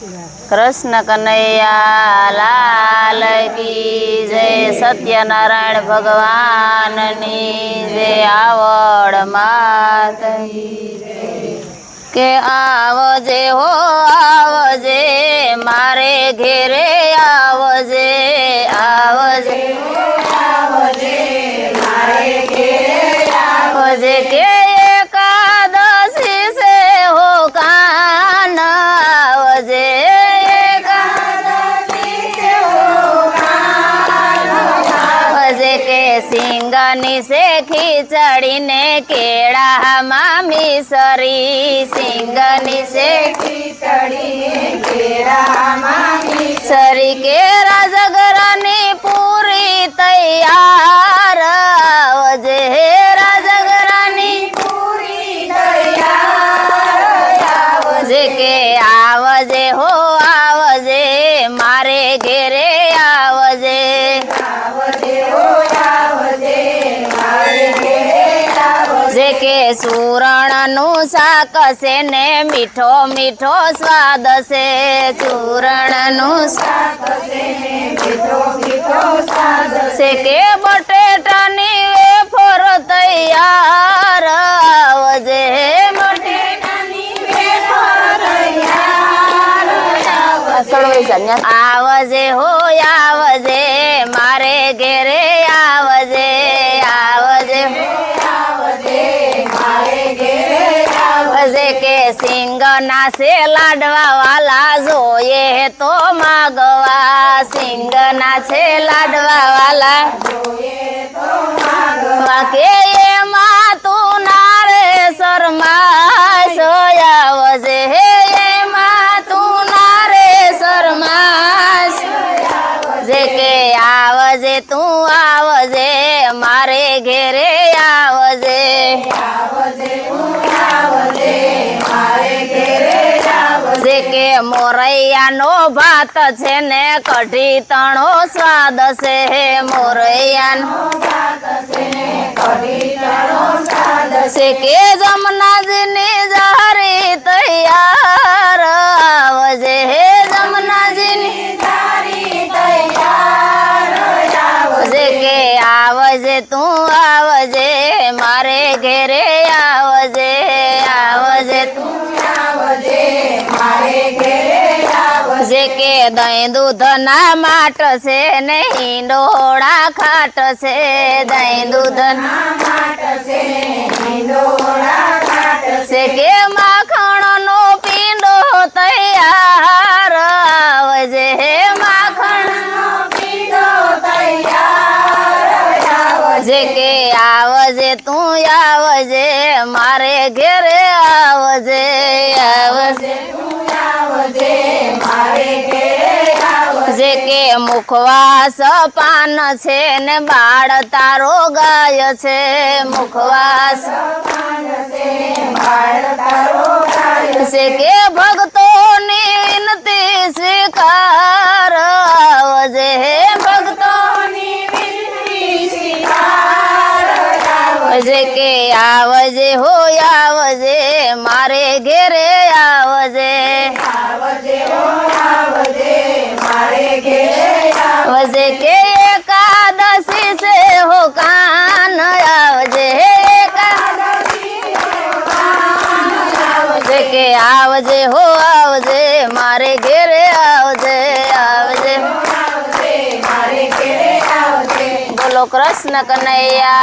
कृष्ण कन्हैया लाल की जय। सत्यनारायण भगवान नी जय। आवड़ मात के आवजे हो आवजे मारे घेरे आवजे आवजे आवजे मारे घेरे आवजे के एकादशी से हो कान आवजे एकादशी से हो कान आवजे के सिंगनी से खिचड़ी ने केड़ा मामी सरी सिंगनी से खिचड़ी ने केड़ा मामी सरी के राजगरानी पूरी तैयार आवजे राजगरानी पूरी तैयार आवजे के आवजे हो आवजे मारे घेरे आवजे आवजे हो आवजे मारे घेरे आवजे के चूरणनु शाक से ने मीठो मीठो स्वाद से चूरणनु शाक से ने मीठो मीठो स्वाद से के बटेटानी वेफर तैयार आवजे बटेटानी वेफर तैयार आवजे हो आवजे मारे घेरे आवजे आवजे आवजे के सिंगना से लाडवा वाला जोये तो मागवा सिंगना से लाडवा वाला जोये तो मागवा के ये माँ तू नारे शर्मा सोयावजे ये माँ तू नारे शर्मा जे के आवजे तू आवजे मारे घेरे आवजे जे के मोरैया नो भात छे ने कढ़ी तणो स्वाद से मोरैया नो भात छे ने कढ़ी तणो स्वाद से के जमुना जी ने जारी तैयार आवजे जमुना जी ने जारी तैयार आवजे के आवजे तू आवजे मारे घेरे आवजे आवजे तू आवजे मारे घेरे आवजे के दही दूध ना माट से नहीं डोड़ा खाट से दही दूध ना माट से नहीं डोड़ा खाट से के माखण नो पींडो तैयार आवजे माखण नो पींडो तैयार आवजे के आवजे तू आवजे मारे घेरे आवजे आवजे तू आवजे मारे घेरे आवजे के मुखवास पान छे ने बाळ तारो गाय छे मुखवास पान छे बाळ तारो गाय छे के भक्तो ની વિનતી સ્વીકાર આવજે ભક્તો ની વિનતી સ્વીકાર आवजे के आवजे हो आवजे मारे घेरे आवजे आवजे हो आवजे मारे घेरे आवजे के एकादशी से हो कान आवजे एकादशी से हो कान आवजे के आवजे हो आवजे मारे घेरे आवजे आवजे मारे घेरे आवजे। बोलो कृष्ण कन्हैया।